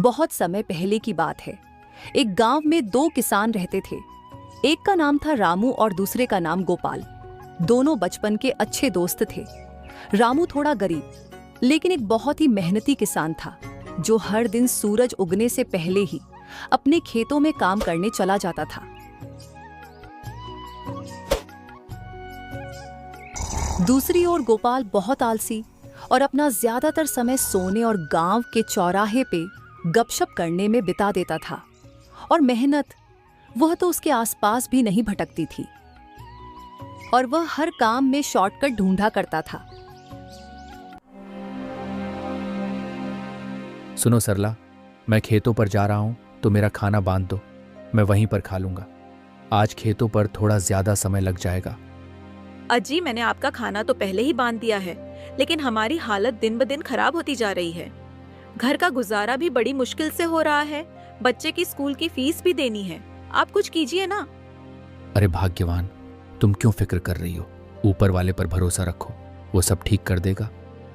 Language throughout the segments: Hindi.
बहुत समय पहले की बात है। एक गांव में दो किसान रहते थे। एक का नाम था रामू और दूसरे का नाम गोपाल। दोनों बचपन के अच्छे दोस्त थे। रामू थोड़ा गरीब लेकिन एक बहुत ही मेहनती किसान था, जो हर दिन सूरज उगने से पहले ही अपने खेतों में काम करने चला जाता था। दूसरी ओर गोपाल बहुत आलसी और अपना ज्यादातर समय सोने और गांव के चौराहे पे गपशप करने में बिता देता था। और मेहनत, वह तो उसके आसपास भी नहीं भटकती थी और वह हर काम में शॉर्टकट ढूंढा करता था। सुनो सरला, मैं खेतों पर जा रहा हूं तो मेरा खाना बांध दो, मैं वहीं पर खा लूंगा। आज खेतों पर थोड़ा ज्यादा समय लग जाएगा। अजी, मैंने आपका खाना तो पहले ही बांध दिया है, लेकिन हमारी हालत दिन ब दिन खराब होती जा रही है। घर का गुजारा भी बड़ी मुश्किल से हो रहा है, बच्चे की स्कूल की फीस भी देनी है। आप कुछ कीजिए ना। अरे भाग्यवान, तुम क्यों फिक्र कर रही हो? ऊपर वाले पर भरोसा रखो, वो सब ठीक कर देगा।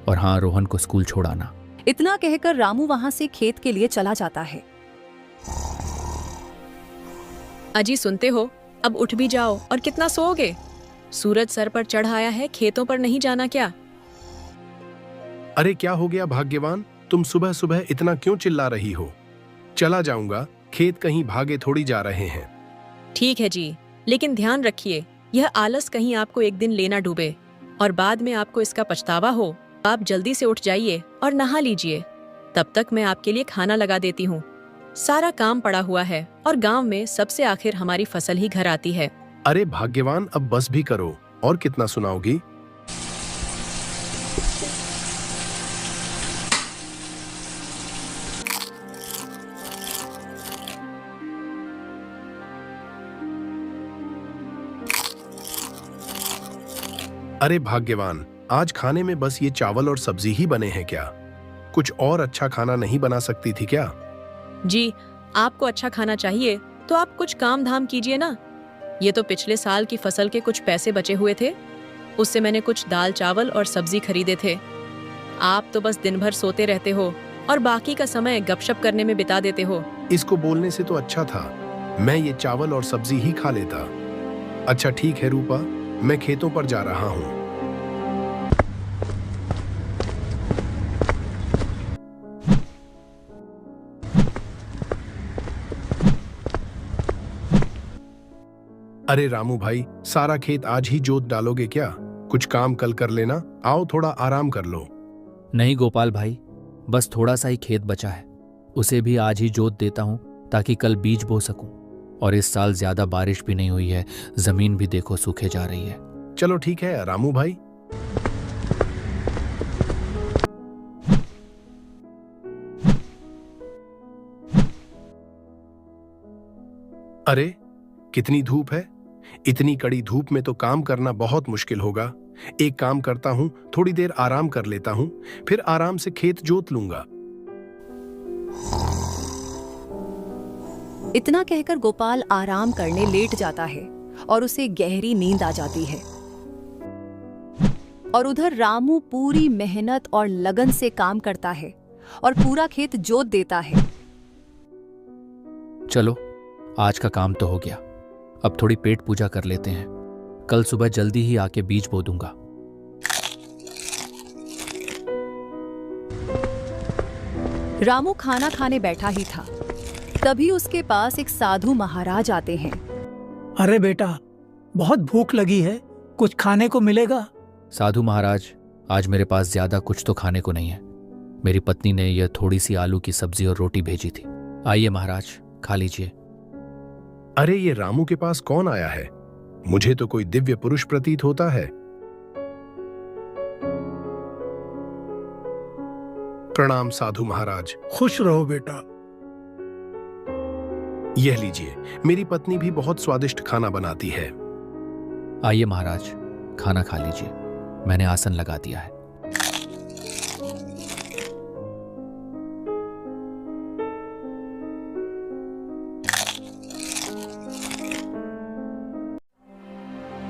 और हाँ, रोहन को स्कूल छोड़ाना। इतना कहकर रामू वहां से खेत के लिए चला जाता है। अजी सुनते हो, अब उठ भी जाओ। और कितना सोओगे? सूरज सर पर चढ़ आया है, खेतों पर नहीं जाना क्या? अरे क्या हो गया भाग्यवान, तुम सुबह सुबह इतना क्यों चिल्ला रही हो? चला जाऊंगा, खेत कहीं भागे थोड़ी जा रहे हैं। ठीक है जी, लेकिन ध्यान रखिए, यह आलस कहीं आपको एक दिन लेना डूबे और बाद में आपको इसका पछतावा हो। आप जल्दी से उठ जाइए और नहा लीजिए। तब तक मैं आपके लिए खाना लगा देती हूँ। सारा काम पड़ा हुआ है और गांव में सबसे आखिर हमारी फसल ही घर आती है। अरे भाग्यवान, अब बस भी करो, और कितना सुनाओगी? अरे भाग्यवान, आज खाने में बस ये चावल और सब्जी ही बने हैं क्या? कुछ और अच्छा खाना नहीं बना सकती थी क्या? जी, आपको अच्छा खाना चाहिए तो आप कुछ काम धाम कीजिए ना। ये तो पिछले साल की फसल के कुछ पैसे बचे हुए थे, उससे मैंने कुछ दाल चावल और सब्जी खरीदे थे। आप तो बस दिन भर सोते रहते हो और बाकी का समय गपशप करने में बिता देते हो। इसको बोलने से तो अच्छा था मैं ये चावल और सब्जी ही खा लेता। अच्छा ठीक है रूपा, मैं खेतों पर जा रहा हूँ। अरे रामू भाई, सारा खेत आज ही जोत डालोगे क्या? कुछ काम कल कर लेना, आओ थोड़ा आराम कर लो। नहीं गोपाल भाई, बस थोड़ा सा ही खेत बचा है, उसे भी आज ही जोत देता हूं ताकि कल बीज बो सकूं। और इस साल ज्यादा बारिश भी नहीं हुई है, जमीन भी देखो सूखे जा रही है। चलो ठीक है रामू भाई। अरे कितनी धूप है! इतनी कड़ी धूप में तो काम करना बहुत मुश्किल होगा। एक काम करता हूं, थोड़ी देर आराम कर लेता हूं, फिर आराम से खेत जोत लूंगा। इतना कहकर गोपाल आराम करने लेट जाता है और उसे गहरी नींद आ जाती है। और उधर रामू पूरी मेहनत और लगन से काम करता है और पूरा खेत जोत देता है। चलो, आज का काम तो हो गया, अब थोड़ी पेट पूजा कर लेते हैं। कल सुबह जल्दी ही आके बीज बो दूंगा। रामू खाना खाने बैठा ही था, तभी उसके पास एक साधु महाराज आते हैं। अरे बेटा, बहुत भूख लगी है, कुछ खाने को मिलेगा? साधु महाराज, आज मेरे पास ज्यादा कुछ तो खाने को नहीं है। मेरी पत्नी ने यह थोड़ी सी आलू की सब्जी और रोटी भेजी थी। आइए महाराज, खा लीजिए। अरे ये रामू के पास कौन आया है? मुझे तो कोई दिव्य पुरुष प्रतीत होता है। प्रणाम साधु महाराज। खुश रहो बेटा। यह लीजिए, मेरी पत्नी भी बहुत स्वादिष्ट खाना बनाती है। आइए महाराज, खाना खा लीजिए, मैंने आसन लगा दिया है।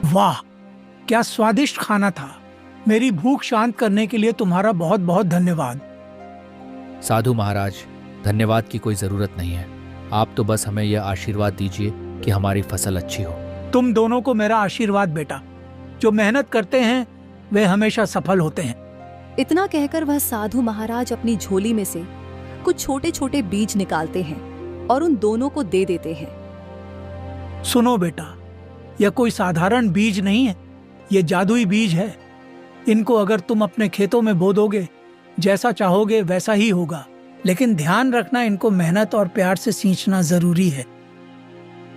वाह, क्या स्वादिष्ट खाना था। मेरी भूख शांत करने के लिए तुम्हारा बहुत बहुत धन्यवाद। साधु महाराज, धन्यवाद की कोई ज़रूरत नहीं है। आप तो बस हमें यह आशीर्वाद दीजिए कि हमारी फसल अच्छी हो। तुम दोनों को मेरा आशीर्वाद बेटा। जो मेहनत करते हैं वे हमेशा सफल होते हैं। इतना कहकर वह साधु महाराज अपनी झोली में से कुछ छोटे छोटे बीज निकालते हैं और उन दोनों को दे देते हैं। सुनो बेटा, यह कोई साधारण बीज नहीं है, ये जादुई बीज है। इनको अगर तुम अपने खेतों में बो दोगे, जैसा चाहोगे वैसा ही होगा। लेकिन ध्यान रखना, इनको मेहनत और प्यार से सींचना जरूरी है।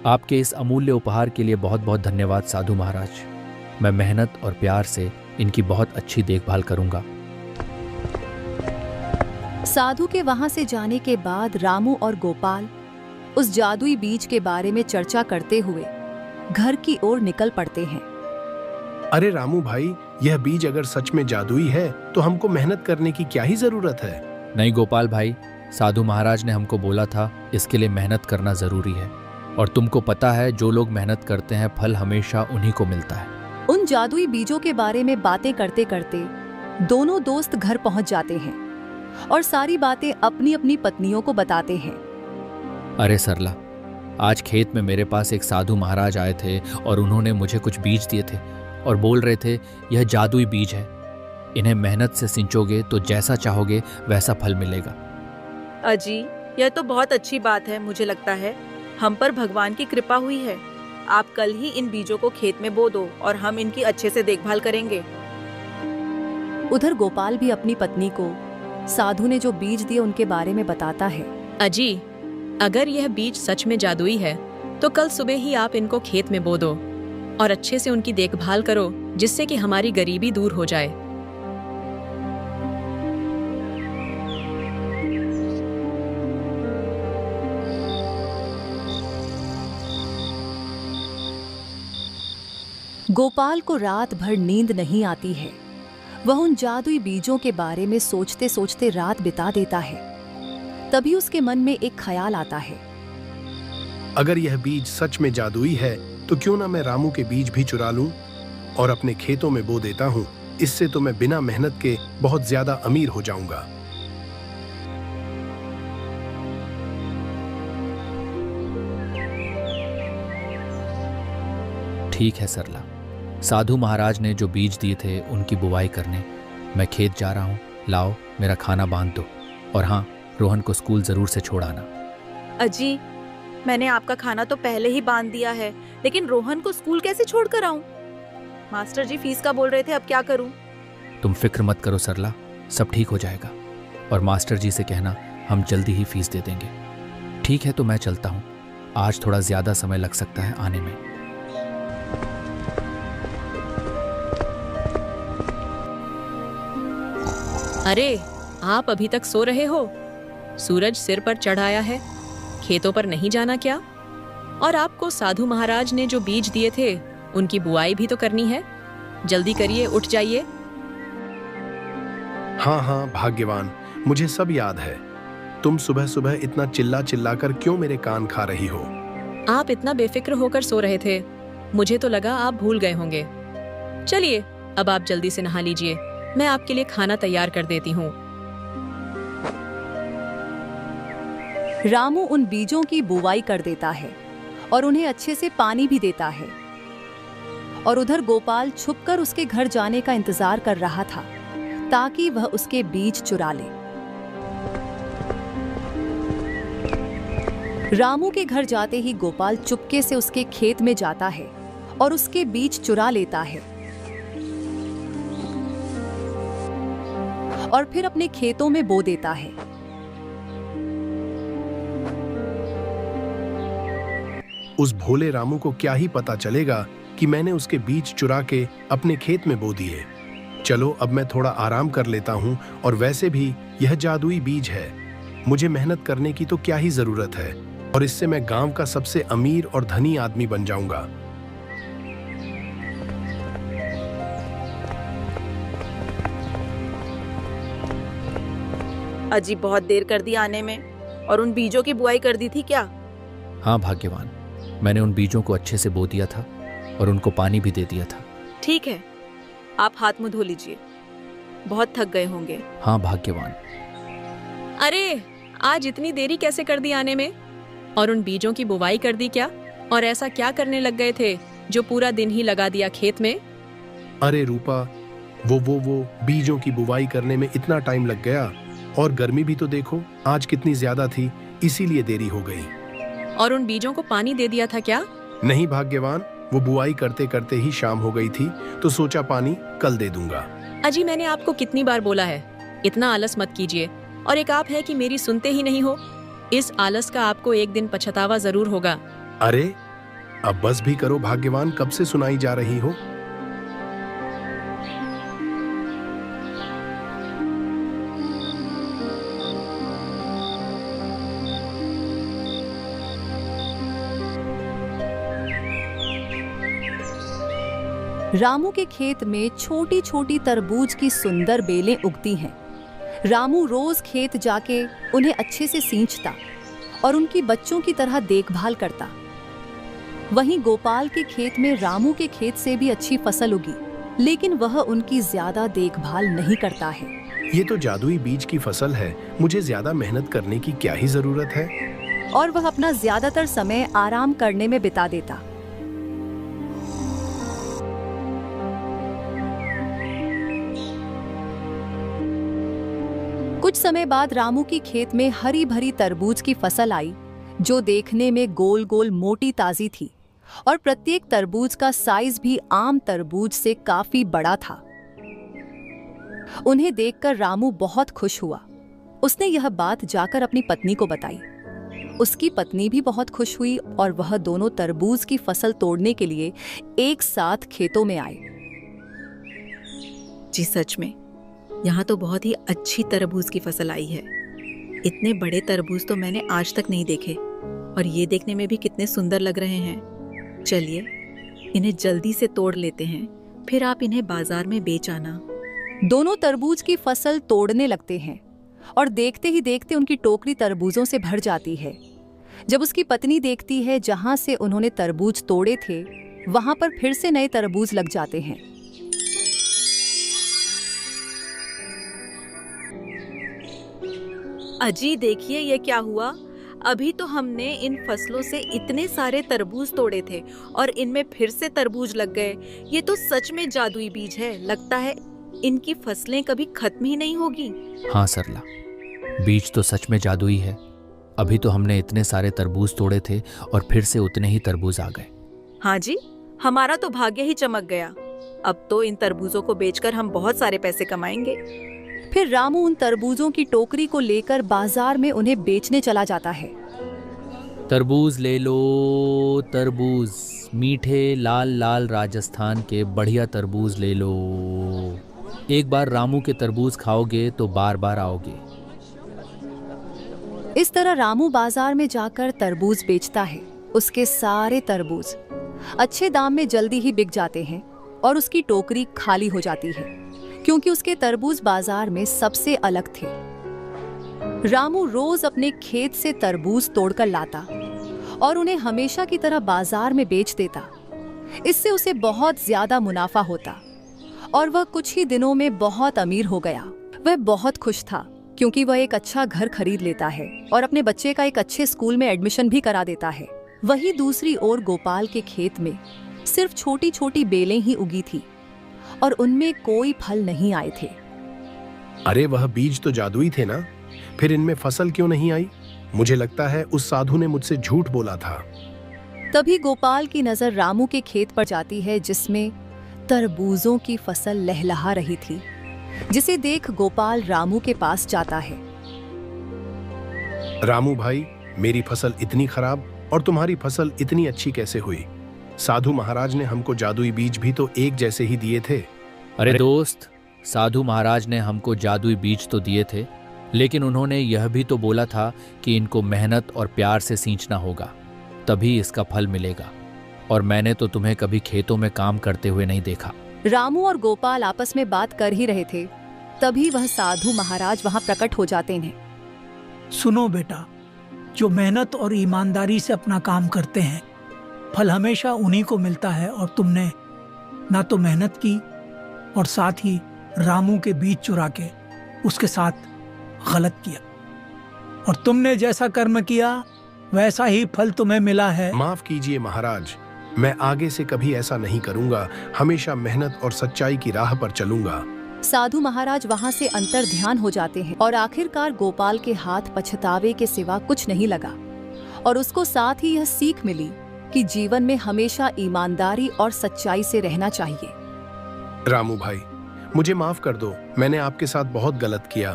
आपके इस अमूल्य उपहार के लिए बहुत बहुत धन्यवाद साधु महाराज। मैं मेहनत और प्यार से इनकी बहुत अच्छी देखभाल करूंगा। साधु के वहां से जाने के बाद रामू और गोपाल उस जादुई बीज के बारे में चर्चा करते हुए घर की ओर निकल पड़ते हैं। अरे रामू भाई, यह बीज अगर सच में जादुई है तो हमको मेहनत करने की क्या ही जरूरत है। नहीं गोपाल भाई, साधु महाराज ने हमको बोला था इसके लिए मेहनत करना जरूरी है। और तुमको पता है, जो लोग मेहनत करते हैं फल हमेशा उन्हीं को मिलता है। उन जादुई बीजों के बारे में बातें करते करते दोनों दोस्त घर पहुंच जाते हैं और सारी बातें अपनी अपनी पत्नियों को बताते हैं। अरे सरला, आज खेत में मेरे पास एक साधु महाराज आए थे और उन्होंने मुझे कुछ बीज दिए थे और बोल रहे थे यह जादुई बीज है, इन्हें मेहनत से सिंचोगे तो जैसा चाहोगे वैसा फल मिलेगा। अजी, यह तो बहुत अच्छी बात है। मुझे लगता है हम पर भगवान की कृपा हुई है। आप कल ही इन बीजों को खेत में बो दो और हम इनकी अच्छे से देखभाल करेंगे। उधर गोपाल भी अपनी पत्नी को साधु ने जो बीज दिए उनके बारे में बताता है। अजी, अगर यह बीज सच में जादुई है तो कल सुबह ही आप इनको खेत में बो दो और अच्छे से उनकी देखभाल करो, जिससे कि हमारी गरीबी दूर हो जाए। गोपाल को रात भर नींद नहीं आती है। वह उन जादुई बीजों के बारे में सोचते सोचते रात बिता देता है। तभी उसके मन में एक ख्याल आता है। अगर यह बीज सच में जादुई है तो क्यों ना मैं रामू के बीज भी चुरा लूं और अपने खेतों में बो देता हूं। इससे तो मैं बिना मेहनत के बहुत ज्यादा अमीर हो जाऊंगा। ठीक है सरला, साधु महाराज ने जो बीज दिए थे उनकी बुवाई करने मैं खेत जा रहा हूँ। लाओ, मेरा खाना बांध दो। और हाँ, रोहन को स्कूल जरूर से छोड़ाना। अजी, मैंने आपका खाना तो पहले ही बांध दिया है, लेकिन रोहन को स्कूल कैसे छोड़ कर आऊं? मास्टर जी फीस का बोल रहे थे, अब क्या करूं? तुम फिक्र मत करो सरला, सब ठीक हो जाएगा। और मास्टर जी से कहना हम जल्दी ही फीस दे देंगे। ठीक है, तो मैं चलता हूँ। आज थोड़ा ज्यादा समय लग सकता है आने में। अरे, आप अभी तक सो रहे हो? सूरज सिर पर चढ़ आया है, खेतों पर नहीं जाना क्या? और आपको साधु महाराज ने जो बीज दिए थे उनकी बुआई भी तो करनी है। जल्दी करिए, उठ जाइए। हाँ हाँ भाग्यवान, मुझे सब याद है। तुम सुबह सुबह इतना चिल्ला चिल्ला कर क्यों मेरे कान खा रही हो? आप इतना बेफिक्र होकर सो रहे थे, मुझे तो लगा आप भूल गए होंगे। चलिए, अब आप जल्दी से नहा लीजिए, मैं आपके लिए खाना तैयार कर देती हूँ। रामू उन बीजों की बुवाई कर देता है और उन्हें अच्छे से पानी भी देता है। और उधर गोपाल छुपकर उसके घर जाने का इंतजार कर रहा था ताकि वह उसके बीज चुरा ले। रामू के घर जाते ही गोपाल चुपके से उसके खेत में जाता है और उसके बीज चुरा लेता है और फिर अपने खेतों में बो देता है। उस भोले रामू को क्या ही पता चलेगा कि मैंने उसके बीज चुरा के अपने खेत में बो दिए। चलो, अब मैं थोड़ा आराम कर लेता हूँ। और वैसे भी यह जादुई बीज है, मुझे मेहनत करने की तो क्या ही जरूरत है। और इससे मैं गांव का सबसे अमीर और धनी आदमी बन जाऊंगा। अजी, बहुत देर कर दी आने में। और उन बीजों की बुआई कर दी थी क्या? हाँ भाग्यवान, मैंने उन बीजों को अच्छे से बो दिया था और उनको पानी भी दे दिया था। ठीक है, आप हाथ मुंह धो लीजिए, बहुत थक गए होंगे। हाँ भाग्यवान। अरे, आज इतनी देरी कैसे कर दी आने में? और उन बीजों की बुवाई कर दी क्या? और ऐसा क्या करने लग गए थे जो पूरा दिन ही लगा दिया खेत में? अरे रूपा, वो बीजों की बुवाई करने में इतना टाइम लग गया, और गर्मी भी तो देखो आज कितनी ज्यादा थी, इसीलिए देरी हो गई। और उन बीजों को पानी दे दिया था क्या? नहीं भाग्यवान, वो बुआई करते करते ही शाम हो गई थी, तो सोचा पानी कल दे दूंगा। अजी मैंने आपको कितनी बार बोला है, इतना आलस मत कीजिए। और एक आप है कि मेरी सुनते ही नहीं हो। इस आलस का आपको एक दिन पछतावा जरूर होगा। अरे अब बस भी करो भाग्यवान, कब से सुनाई जा रही हो। रामू के खेत में छोटी छोटी तरबूज की सुंदर बेलें उगती हैं। रामू रोज खेत जाके उन्हें अच्छे से सींचता और उनकी बच्चों की तरह देखभाल करता। वहीं गोपाल के खेत में रामू के खेत से भी अच्छी फसल उगी, लेकिन वह उनकी ज्यादा देखभाल नहीं करता है। ये तो जादुई बीज की फसल है, मुझे ज्यादा मेहनत करने की क्या ही जरूरत है। और वह अपना ज्यादातर समय आराम करने में बिता देता। कुछ समय बाद रामू की खेत में हरी भरी तरबूज की फसल आई, जो देखने में गोल गोल मोटी ताजी थी और प्रत्येक तरबूज का साइज भी आम तरबूज से काफी बड़ा था। उन्हें देखकर रामू बहुत खुश हुआ। उसने यह बात जाकर अपनी पत्नी को बताई। उसकी पत्नी भी बहुत खुश हुई और वह दोनों तरबूज की फसल तोड़ने के लिए एक साथ खेतों में आए। जी सच में यहाँ तो बहुत ही अच्छी तरबूज की फसल आई है। इतने बड़े तरबूज तो मैंने आज तक नहीं देखे, और ये देखने में भी कितने सुंदर लग रहे हैं। चलिए इन्हें जल्दी से तोड़ लेते हैं, फिर आप इन्हें बाजार में बेच आना। दोनों तरबूज की फसल तोड़ने लगते हैं और देखते ही देखते उनकी टोकरी तरबूजों से भर जाती है। जब उसकी पत्नी देखती है जहां से उन्होंने तरबूज तोड़े थे, वहां पर फिर से नए तरबूज लग जाते हैं। अजी देखिए ये क्या हुआ। अभी तो हमने इन फसलों से इतने सारे तरबूज तोड़े थे और इनमें फिर से तरबूज लग गए। ये तो सच में जादुई बीज है। लगता है इनकी फसलें कभी खत्म ही नहीं होगी। हाँ सरला, बीज तो सच में जादुई है। अभी तो हमने इतने सारे तरबूज तोड़े थे और फिर से उतने ही तरबूज आ गए। हाँ जी, हमारा तो भाग्य ही चमक गया। अब तो इन तरबूजों को बेचकर हम बहुत सारे पैसे कमाएंगे। फिर रामू उन तरबूजों की टोकरी को लेकर बाजार में उन्हें बेचने चला जाता है। तरबूज ले लो, तरबूज मीठे लाल लाल राजस्थान के बढ़िया तरबूज ले लो। एक बार रामू के तरबूज खाओगे तो बार बार आओगे। इस तरह रामू बाजार में जाकर तरबूज बेचता है। उसके सारे तरबूज अच्छे दाम में जल्दी ही बिक जाते हैं और उसकी टोकरी खाली हो जाती है, क्योंकि उसके तरबूज बाजार में सबसे अलग थे। रामू रोज अपने खेत से तरबूज तोड़कर लाता और उन्हें हमेशा की तरह बाजार में बेच देता। इससे उसे बहुत ज्यादा मुनाफा होता और वह कुछ ही दिनों में बहुत अमीर हो गया। वह बहुत खुश था, क्योंकि वह एक अच्छा घर खरीद लेता है और अपने बच्चे का एक अच्छे स्कूल में एडमिशन भी करा देता है। वहीं दूसरी ओर गोपाल के खेत में सिर्फ छोटी छोटी बेलें ही उगी थी और उनमें कोई फल नहीं आए थे। अरे वह बीज तो जादुई थे ना, फिर इनमें फसल क्यों नहीं आई? मुझे लगता है उस साधु ने मुझसे झूठ बोला था। तभी गोपाल की नजर रामू के खेत पर जाती है, जिसमें तरबूजों की फसल लहलहा रही थी। जिसे देख गोपाल रामू के पास जाता है। रामू भाई, मेरी फसल इतनी खराब और तुम्हारी फसल इतनी अच्छी कैसे हुई? साधु महाराज ने हमको जादुई बीज भी तो एक जैसे ही दिए थे। अरे दोस्त, साधु महाराज ने हमको जादुई बीज तो दिए थे, लेकिन उन्होंने यह भी तो बोला था कि इनको मेहनत और प्यार से सींचना होगा, तभी इसका फल मिलेगा। और मैंने तो तुम्हें कभी खेतों में काम करते हुए नहीं देखा। रामू और गोपाल आपस में बात कर ही रहे थे, तभी वह साधु महाराज वहां प्रकट हो जाते हैं। सुनो बेटा, जो मेहनत और ईमानदारी से अपना काम करते हैं, फल हमेशा उन्हीं को मिलता है। और तुमने ना तो मेहनत की और साथ ही रामू के बीज चुरा के उसके साथ गलत किया। और तुमने जैसा कर्म किया वैसा ही फल तुम्हें मिला है। माफ कीजिए महाराज, मैं आगे से कभी ऐसा नहीं करूंगा। हमेशा मेहनत और सच्चाई की राह पर चलूंगा। साधु महाराज वहां से अंतर ध्यान हो जाते हैं और आखिरकार गोपाल के हाथ पछतावे के सिवा कुछ नहीं लगा और उसको साथ ही यह सीख मिली कि जीवन में हमेशा ईमानदारी और सच्चाई से रहना चाहिए। रामू भाई, मुझे माफ कर दो, मैंने आपके साथ बहुत गलत किया।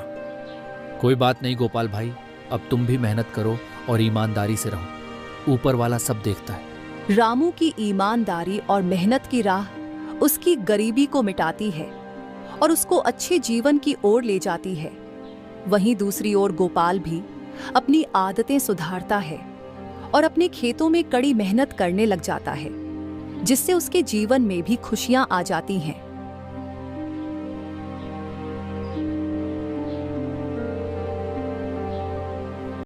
कोई बात नहीं गोपाल भाई, अब तुम भी मेहनत करो और ईमानदारी से रहो। ऊपर वाला सब देखता है। रामू की ईमानदारी और मेहनत की राह उसकी गरीबी को मिटाती है और उसको अच्छे जीवन की ओर ले जाती है। वहीं दूसरी ओर गोपाल भी अपनी आदतें सुधारता है और अपने खेतों में कड़ी मेहनत करने लग जाता है, जिससे उसके जीवन में भी खुशियां आ जाती हैं।